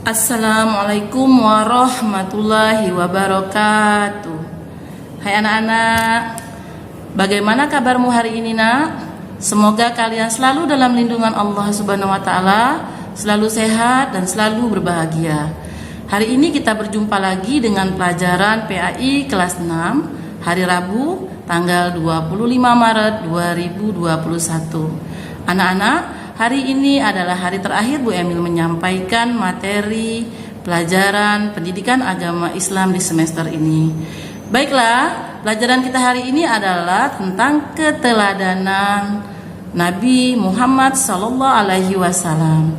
Assalamualaikum warahmatullahi wabarakatuh. Hai anak-anak, bagaimana kabarmu hari ini nak? Semoga kalian selalu dalam lindungan Allah Subhanahu wa Ta'ala, selalu sehat dan selalu berbahagia. Hari ini kita berjumpa lagi dengan pelajaran PAI kelas 6 hari Rabu tanggal 25 Maret 2021. Anak-anak, hari ini adalah hari terakhir Bu Emil menyampaikan materi pelajaran pendidikan agama Islam di semester ini. Baiklah, pelajaran kita hari ini adalah tentang keteladanan Nabi Muhammad SAW.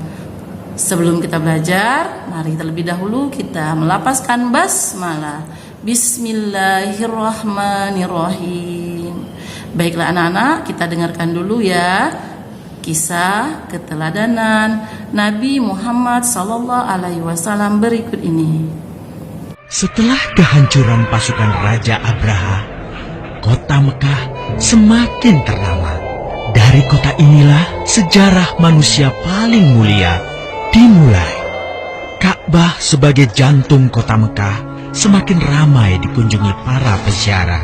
Sebelum kita belajar, mari terlebih dahulu kita melafazkan basmalah. Bismillahirrahmanirrahim. Baiklah anak-anak, kita dengarkan dulu ya kisah keteladanan Nabi Muhammad SAW berikut ini. Setelah kehancuran pasukan Raja Abraha, kota Mekah semakin ternama. Dari kota inilah sejarah manusia paling mulia dimulai. Ka'bah sebagai jantung kota Mekah semakin ramai dikunjungi para peziarah.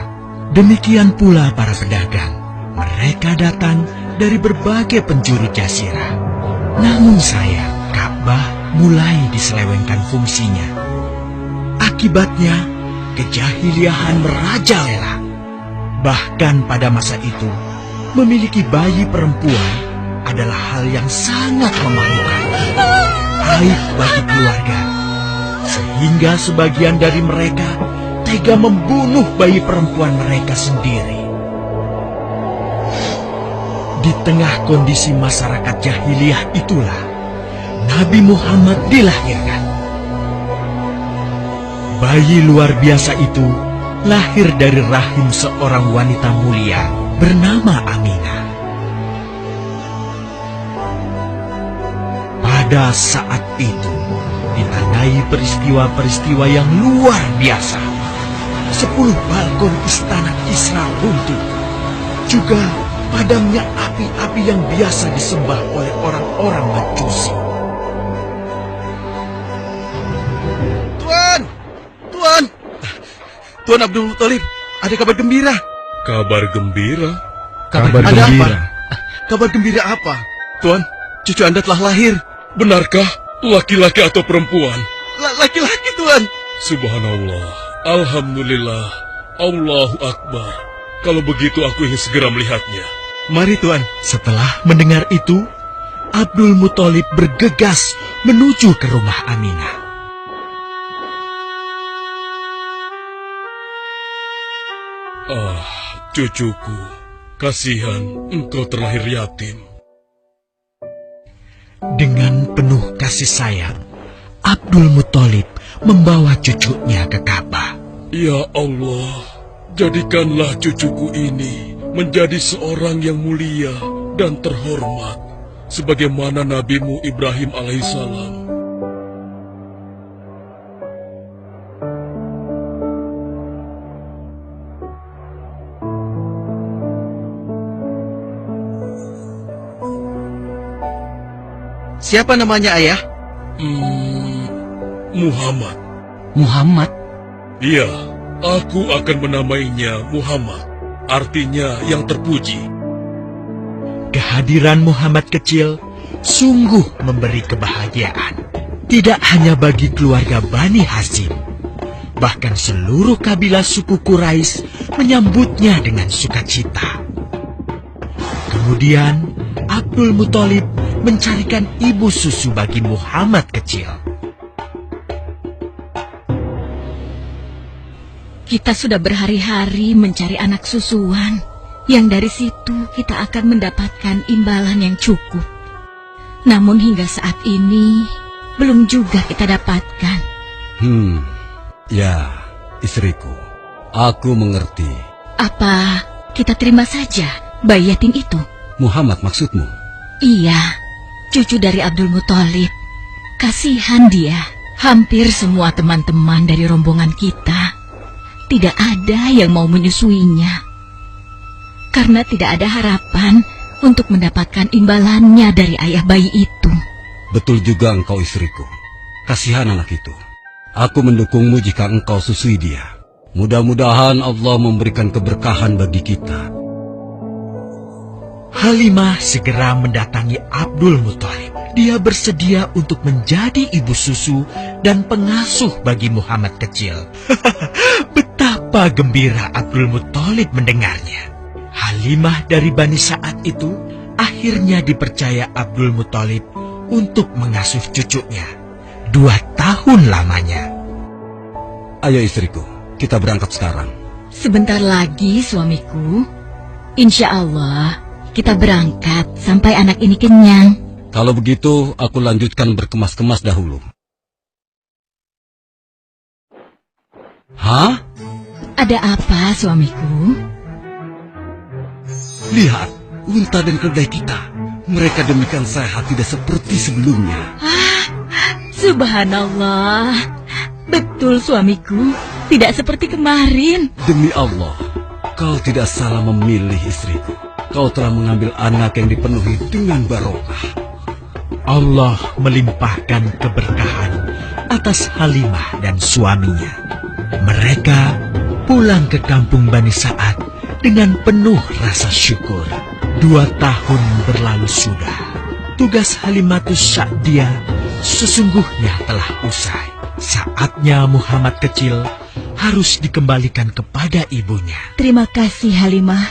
Demikian pula para pedagang. Mereka datang dari berbagai penjuru jazirah. Namun sayang, Ka'bah mulai diselewengkan fungsinya. Akibatnya, kejahiliahan merajalela. Bahkan pada masa itu, memiliki bayi perempuan adalah hal yang sangat memalukan. Aib bagi keluarga. Sehingga sebagian dari mereka tega membunuh bayi perempuan mereka sendiri. Di tengah kondisi masyarakat jahiliyah itulah Nabi Muhammad dilahirkan. Bayi luar biasa itu lahir dari rahim seorang wanita mulia bernama Aminah. Pada saat itu ditandai peristiwa-peristiwa yang luar biasa. 10 balkon istana Kisra runtuh. Juga padamnya api-api yang biasa disembah oleh orang-orang Majusi. Tuan Abdul Muthalib, ada kabar gembira. Kabar gembira? Kabar gembira? Kabar gembira apa? Tuan, cucu Anda telah lahir. Benarkah? Laki-laki atau perempuan? Laki-laki, Tuan. Subhanallah, Alhamdulillah, Allahu Akbar. Kalau begitu aku ingin segera melihatnya. Mari, Tuan. Setelah mendengar itu, Abdul Muthalib bergegas menuju ke rumah Aminah. Ah, cucuku, kasihan engkau terlahir yatim. Dengan penuh kasih sayang, Abdul Muthalib membawa cucunya ke Ka'bah. Ya Allah, jadikanlah cucuku ini menjadi seorang yang mulia dan terhormat, sebagaimana Nabimu Ibrahim alaihissalam. Siapa namanya, Ayah? Muhammad. Muhammad? Iya, aku akan menamainya Muhammad. Artinya yang terpuji. Kehadiran Muhammad kecil sungguh memberi kebahagiaan. Tidak hanya bagi keluarga Bani Hashim, bahkan seluruh kabilah suku Quraisy menyambutnya dengan sukacita. Kemudian Abdul Muthalib mencarikan ibu susu bagi Muhammad kecil. Kita sudah berhari-hari mencari anak susuan, yang dari situ kita akan mendapatkan imbalan yang cukup. Namun hingga saat ini, belum juga kita dapatkan. Ya, istriku, aku mengerti. Apa kita terima saja bayi yatim itu? Muhammad maksudmu? Iya, cucu dari Abdul Muthalib. Kasihan dia. Hampir semua teman-teman dari rombongan kita tidak ada yang mau menyusuinya. Karena tidak ada harapan untuk mendapatkan imbalannya dari ayah bayi itu. Betul juga engkau istriku. Kasihan anak itu. Aku mendukungmu jika engkau susui dia. Mudah-mudahan Allah memberikan keberkahan bagi kita. Halimah segera mendatangi Abdul Muthalib. Dia bersedia untuk menjadi ibu susu dan pengasuh bagi Muhammad kecil. Betapa gembira Abdul Muthalib mendengarnya. Halimah dari Bani Sa'ad itu akhirnya dipercaya Abdul Muthalib untuk mengasuh cucunya 2 tahun lamanya. Ayo istriku, kita berangkat sekarang. Sebentar lagi suamiku. Insya Allah kita berangkat sampai anak ini kenyang. Kalau begitu, aku lanjutkan berkemas-kemas dahulu. Hah? Ada apa suamiku? Lihat, unta dan keledai kita. Mereka demikian sehat, tidak seperti sebelumnya. Subhanallah. Betul suamiku, tidak seperti kemarin. Demi Allah, kau tidak salah memilih istriku. Kau telah mengambil anak yang dipenuhi dengan barokah. Allah melimpahkan keberkahan atas Halimah dan suaminya. Mereka pulang ke kampung Bani Sa'ad dengan penuh rasa syukur. 2 tahun berlalu sudah. Tugas Halimatus Sa'diyah sesungguhnya telah usai. Saatnya Muhammad kecil harus dikembalikan kepada ibunya. Terima kasih Halimah.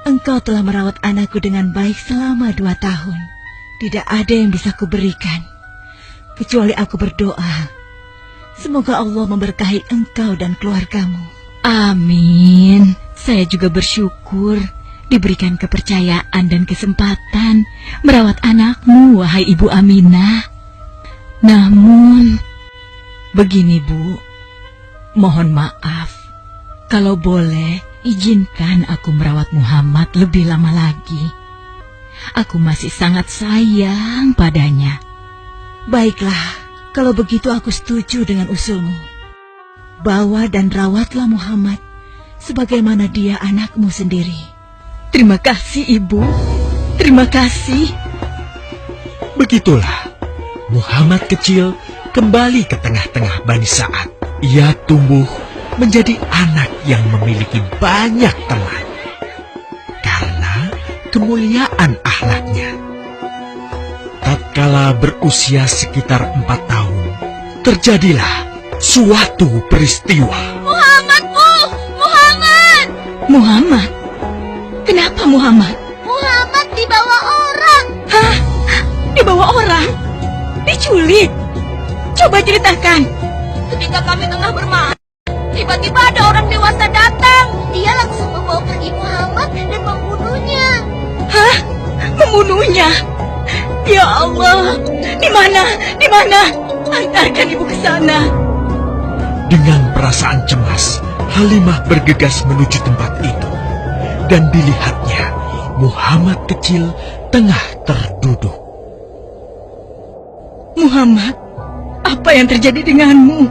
Engkau telah merawat anakku dengan baik selama 2 tahun. Tidak ada yang bisa kuberikan, kecuali aku berdoa. Semoga Allah memberkahi engkau dan keluargamu. Amin. Saya juga bersyukur diberikan kepercayaan dan kesempatan merawat anakmu, wahai Ibu Aminah. Namun, begini Bu, mohon maaf. Kalau boleh, izinkan aku merawat Muhammad lebih lama lagi. Aku masih sangat sayang padanya. Baiklah, kalau begitu aku setuju dengan usulmu. Bawa dan rawatlah Muhammad sebagaimana dia anakmu sendiri. Terima kasih Ibu. Terima kasih. Begitulah, Muhammad kecil kembali ke tengah-tengah Bani Sa'ad. Ia tumbuh menjadi anak yang memiliki banyak teman. Karena kemuliaan akhlaknya. Tatkala berusia sekitar 4 tahun, terjadilah suatu peristiwa. Muhammad? Kenapa Muhammad? Muhammad dibawa orang. Hah? Dibawa orang? Diculik? Coba ceritakan. Ketika kami tengah bermain, tiba-tiba ada orang dewasa datang. Dia langsung membawa pergi Muhammad dan membunuhnya. Hah? Membunuhnya? Ya Allah, di mana? Di mana? Antarkan ibu ke sana. Dengan perasaan cemas, Halimah bergegas menuju tempat itu. Dan dilihatnya, Muhammad kecil tengah terduduk. Muhammad, apa yang terjadi denganmu?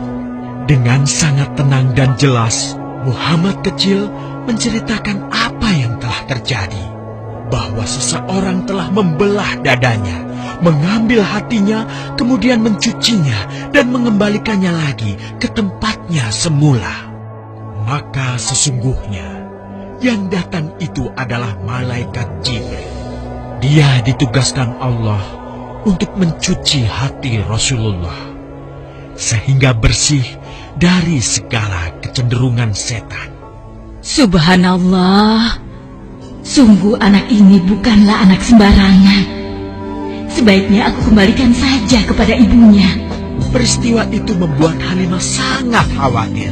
Dengan sangat tenang dan jelas, Muhammad kecil menceritakan apa yang telah terjadi. Bahwa seseorang telah membelah dadanya, mengambil hatinya, kemudian mencucinya dan mengembalikannya lagi ke tempatnya semula. Maka sesungguhnya yang datang itu adalah malaikat Jibril. Dia ditugaskan Allah untuk mencuci hati Rasulullah sehingga bersih dari segala kecenderungan setan. Subhanallah, sungguh anak ini bukanlah anak sembarangan. Sebaiknya aku kembalikan saja kepada ibunya. Peristiwa itu membuat Halimah sangat khawatir.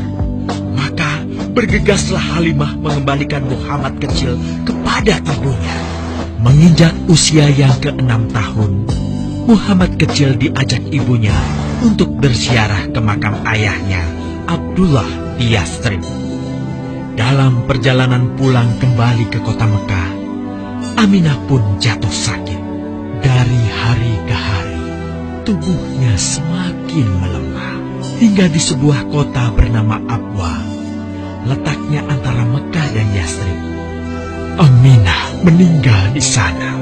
Maka bergegaslah Halimah mengembalikan Muhammad kecil kepada ibunya. Menginjak usia yang ke-6 tahun, Muhammad kecil diajak ibunya untuk berziarah ke makam ayahnya, Abdullah di Yathrib. Dalam perjalanan pulang kembali ke kota Mekah, Aminah pun jatuh sakit. Dari hari ke hari, tubuhnya semakin melemah. Hingga di sebuah kota bernama Abwa, letaknya antara Mekah dan Yathrib, Aminah meninggal di sana.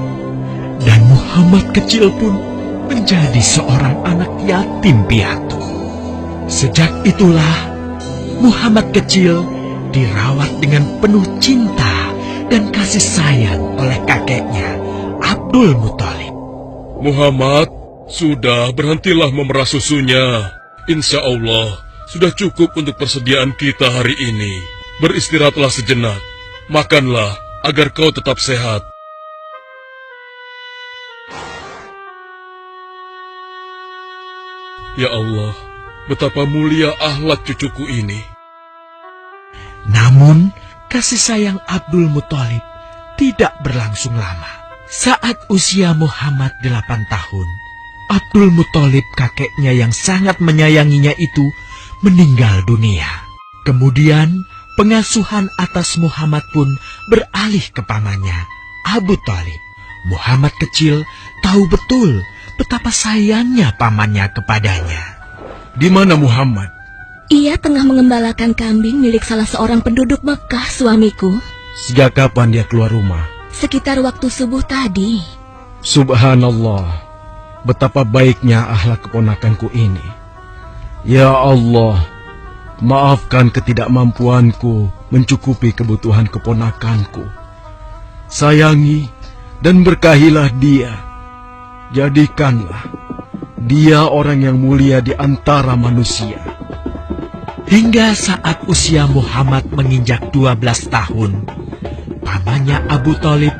Dan Muhammad kecil pun menjadi seorang anak yatim piatu. Sejak itulah Muhammad kecil dirawat dengan penuh cinta dan kasih sayang oleh kakeknya, Abdul Muthalib. Muhammad, sudah berhentilah memerah susunya. Insya Allah, sudah cukup untuk persediaan kita hari ini. Beristirahatlah sejenak. Makanlah agar kau tetap sehat. Ya Allah, betapa mulia akhlak cucuku ini. Namun, kasih sayang Abdul Muthalib tidak berlangsung lama. Saat usia Muhammad 8 tahun, Abdul Muthalib kakeknya yang sangat menyayanginya itu meninggal dunia. Kemudian, pengasuhan atas Muhammad pun beralih ke pamannya, Abu Thalib. Muhammad kecil tahu betul betapa sayangnya pamannya kepadanya. Di mana Muhammad? Ia tengah mengembalakan kambing milik salah seorang penduduk Mekah, suamiku. Sejak kapan dia keluar rumah? Sekitar waktu subuh tadi. Subhanallah, betapa baiknya akhlak keponakanku ini. Ya Allah, maafkan ketidakmampuanku mencukupi kebutuhan keponakanku. Sayangi dan berkahilah dia. Jadikanlah dia orang yang mulia di antara manusia. Hingga saat usia Muhammad menginjak 12 tahun, pamannya Abu Thalib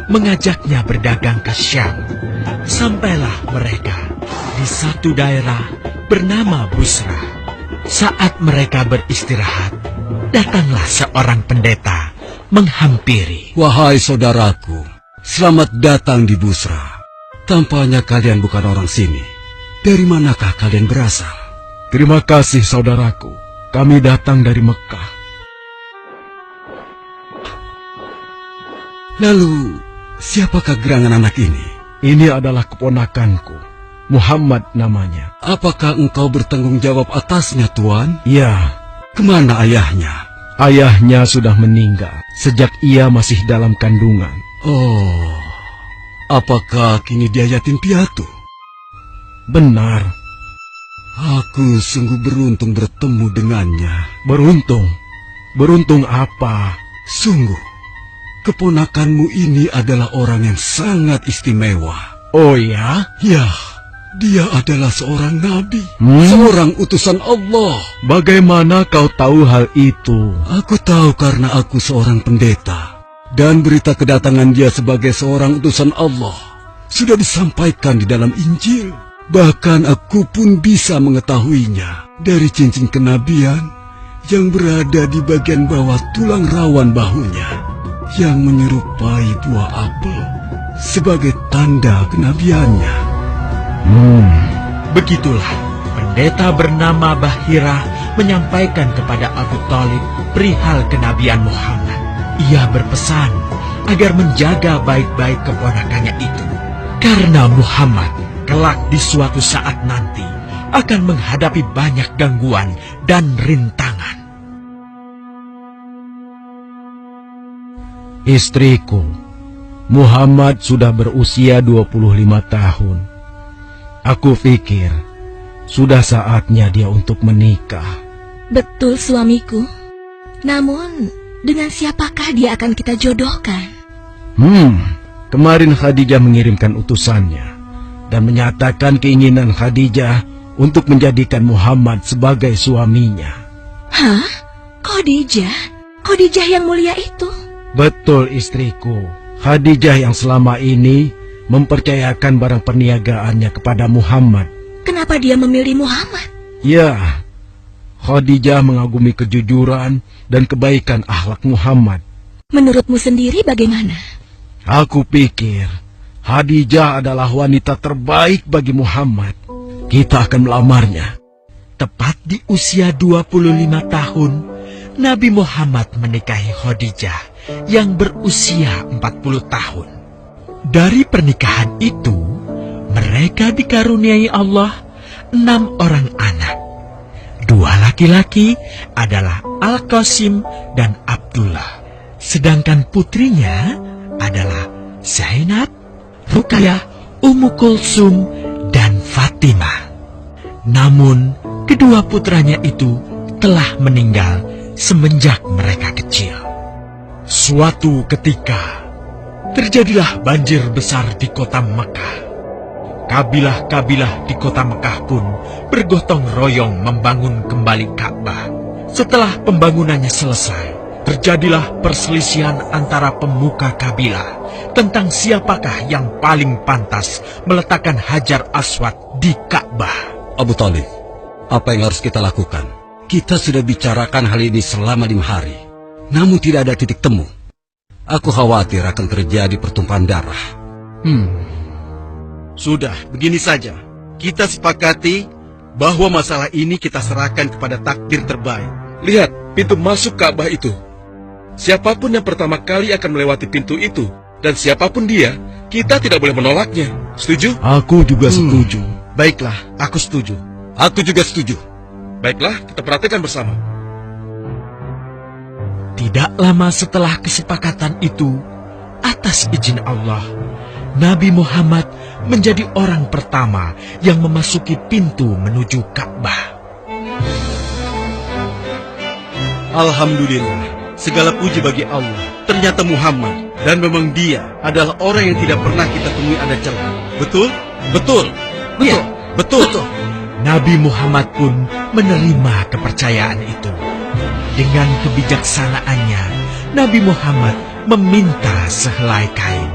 mengajaknya berdagang ke Syam. Sampailah mereka di satu daerah bernama Busra. Saat mereka beristirahat, datanglah seorang pendeta menghampiri. Wahai saudaraku, selamat datang di Busra. Tampaknya kalian bukan orang sini. Dari manakah kalian berasal? Terima kasih saudaraku, kami datang dari Mekah. Lalu, siapakah gerangan anak ini? Ini adalah keponakanku, Muhammad namanya. Apakah engkau bertanggung jawab atasnya, Tuan? Ya, Kemana ayahnya? ayahnya sudah meninggal sejak ia masih dalam kandungan. Oh, apakah kini dia yatim piatu? Benar, Aku sungguh beruntung bertemu dengannya. beruntung. Beruntung apa? Sungguh, keponakanmu ini adalah orang yang sangat istimewa. Oh ya? Ya, dia adalah seorang nabi, Hmm? seorang utusan Allah. Bagaimana kau tahu hal itu? Aku tahu karena aku seorang pendeta, dan berita kedatangan dia sebagai seorang utusan Allah sudah disampaikan di dalam Injil. Bahkan aku pun bisa mengetahuinya dari cincin kenabian yang berada di bagian bawah tulang rawan bahunya, yang menyerupai buah apel sebagai tanda kenabiannya. Begitulah pendeta bernama Bahira menyampaikan kepada Abu Thalib perihal kenabian Muhammad. Ia berpesan agar menjaga baik-baik keponakannya itu, karena Muhammad kelak di suatu saat nanti akan menghadapi banyak gangguan dan rintangan. Istriku, Muhammad sudah berusia 25 tahun. Aku pikir sudah saatnya dia untuk menikah. Betul, suamiku. Namun, dengan siapakah dia akan kita jodohkan? Kemarin Khadijah mengirimkan utusannya dan menyatakan keinginan Khadijah untuk menjadikan Muhammad sebagai suaminya. Hah? Khadijah? Khadijah yang mulia itu? Betul, istriku. Khadijah yang selama ini mempercayakan barang perniagaannya kepada Muhammad. Kenapa dia memilih Muhammad? Ya, Khadijah mengagumi kejujuran dan kebaikan akhlak Muhammad. Menurutmu sendiri bagaimana? Aku pikir Khadijah adalah wanita terbaik bagi Muhammad. Kita akan melamarnya. Tepat di usia 25 tahun, Nabi Muhammad menikahi Khadijah yang berusia 40 tahun. Dari pernikahan itu, mereka dikaruniai Allah 6 orang anak. 2 laki-laki adalah Al-Qasim dan Abdullah. Sedangkan putrinya adalah Zainab, Ruqayyah, Ummu Kulsum, dan Fatimah. Namun, kedua putranya itu telah meninggal semenjak mereka kecil. Suatu ketika, terjadilah banjir besar di kota Mekah. Kabilah-kabilah di kota Mekah pun bergotong royong membangun kembali Ka'bah. Setelah pembangunannya selesai, terjadilah perselisihan antara pemuka kabilah tentang siapakah yang paling pantas meletakkan Hajar Aswad di Ka'bah. Abu Thalib, apa yang harus kita lakukan? Kita sudah bicarakan hal ini selama 5 hari, namun tidak ada titik temu. Aku khawatir akan terjadi pertumpahan darah. Sudah, begini saja. Kita sepakati bahwa masalah ini kita serahkan kepada takdir terbaik. Lihat pintu masuk Ka'bah itu. Siapapun yang pertama kali akan melewati pintu itu, dan siapapun dia, kita tidak boleh menolaknya. Setuju? Aku juga setuju. Baiklah, aku setuju. Aku juga setuju. Baiklah, kita perhatikan bersama. Tidak lama setelah kesepakatan itu, atas izin Allah, Nabi Muhammad menjadi orang pertama yang memasuki pintu menuju Ka'bah. Alhamdulillah, segala puji bagi Allah. Ternyata Muhammad, dan memang dia adalah orang yang tidak pernah kita temui ada celah. Betul? Betul. Iya, betul. Nabi Muhammad pun menerima kepercayaan itu. Dengan kebijaksanaannya, Nabi Muhammad meminta sehelai kain,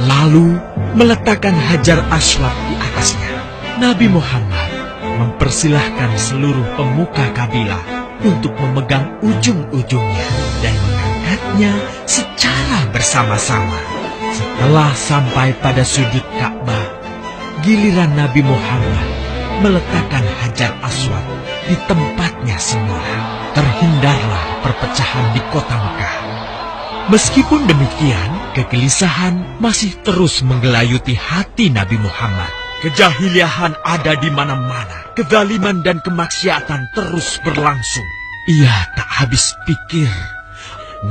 lalu meletakkan Hajar Aswad di atasnya. Nabi Muhammad mempersilahkan seluruh pemuka kabilah untuk memegang ujung-ujungnya dan mengangkatnya secara bersama-sama. Setelah sampai pada sudut Ka'bah, giliran Nabi Muhammad meletakkan Hajar Aswad di tempatnya semula. Terhindarlah perpecahan di kota Mekah. Meskipun demikian, kegelisahan masih terus menggelayuti hati Nabi Muhammad. Kejahiliahan ada di mana-mana. Kezaliman dan kemaksiatan terus berlangsung. Ia tak habis pikir.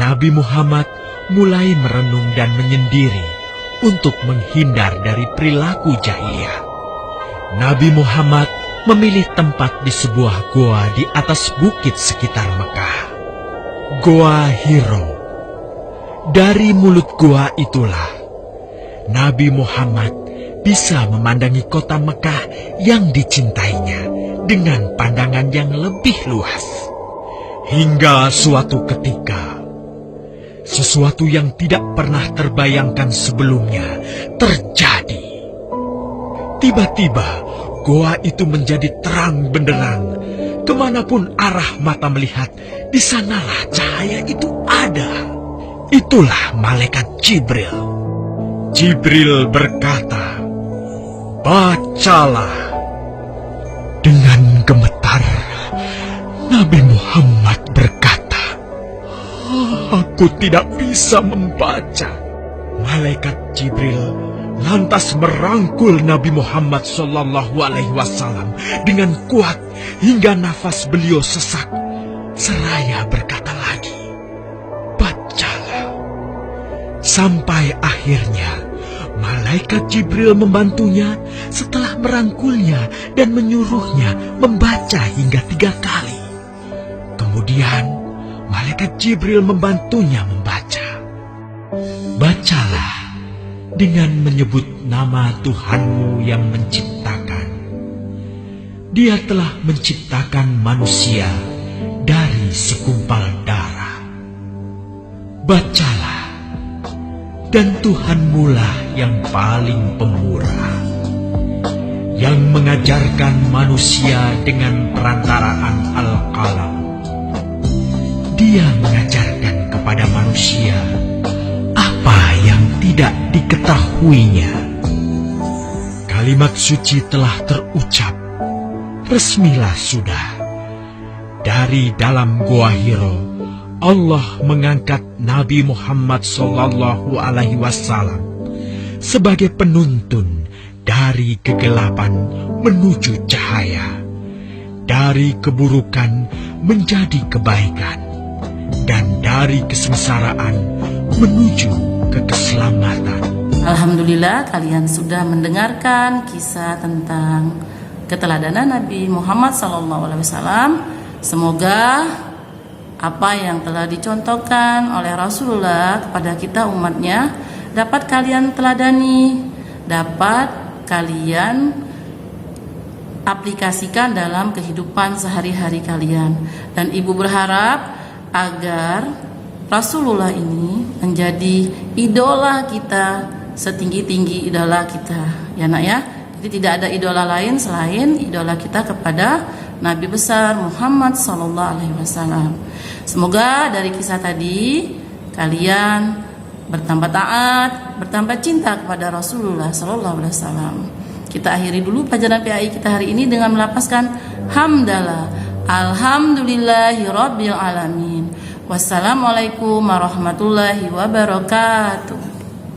Nabi Muhammad mulai merenung dan menyendiri untuk menghindar dari perilaku jahiliyah. Nabi Muhammad memilih tempat di sebuah goa di atas bukit sekitar Mekah. Goa Hiro. Dari mulut goa itulah Nabi Muhammad bisa memandangi kota Mekah yang dicintainya dengan pandangan yang lebih luas. Hingga suatu ketika, sesuatu yang tidak pernah terbayangkan sebelumnya terjadi. Tiba-tiba, goa itu menjadi terang benderang. Kemanapun arah mata melihat, di sanalah cahaya itu ada. Itulah malaikat Jibril. Jibril berkata, "Bacalah." Dengan gemetar, Nabi Muhammad berkata, "Aku tidak bisa membaca." Malaikat Jibril lantas merangkul Nabi Muhammad SAW dengan kuat hingga nafas beliau sesak. Seraya berkata lagi, "Bacalah." Sampai akhirnya malaikat Jibril membantunya setelah merangkulnya dan menyuruhnya membaca hingga 3 kali. Kemudian malaikat Jibril membantunya membaca. "Bacalah dengan menyebut nama Tuhanmu yang menciptakan. Dia telah menciptakan manusia dari segumpal darah. Bacalah, dan Tuhanmulah yang paling pemurah, yang mengajarkan manusia dengan perantaraan Al-Qalam. Dia mengajarkan kepada manusia apa yang tidak diketahuinya." Kalimat suci telah terucap. Resmilah sudah. Dari dalam Goa Hiro, Allah mengangkat Nabi Muhammad SAW sebagai penuntun dari kegelapan menuju cahaya, dari keburukan menjadi kebaikan, dan dari kesengsaraan menuju ke keselamatan. Alhamdulillah kalian sudah mendengarkan kisah tentang keteladanan Nabi Muhammad SAW. Semoga apa yang telah dicontohkan oleh Rasulullah kepada kita umatnya dapat kalian teladani, dapat kalian aplikasikan dalam kehidupan sehari-hari kalian. Dan ibu berharap agar Rasulullah ini menjadi idola kita, setinggi-tinggi idola kita, ya nak ya. Jadi tidak ada idola lain selain idola kita kepada Nabi besar Muhammad SAW. Semoga dari kisah tadi kalian bertambah taat, bertambah cinta kepada Rasulullah SAW. Kita akhiri dulu pelajaran PAI kita hari ini dengan melafazkan hamdalah, alhamdulillahirabbil alamin. Wassalamualaikum warahmatullahi wabarakatuh.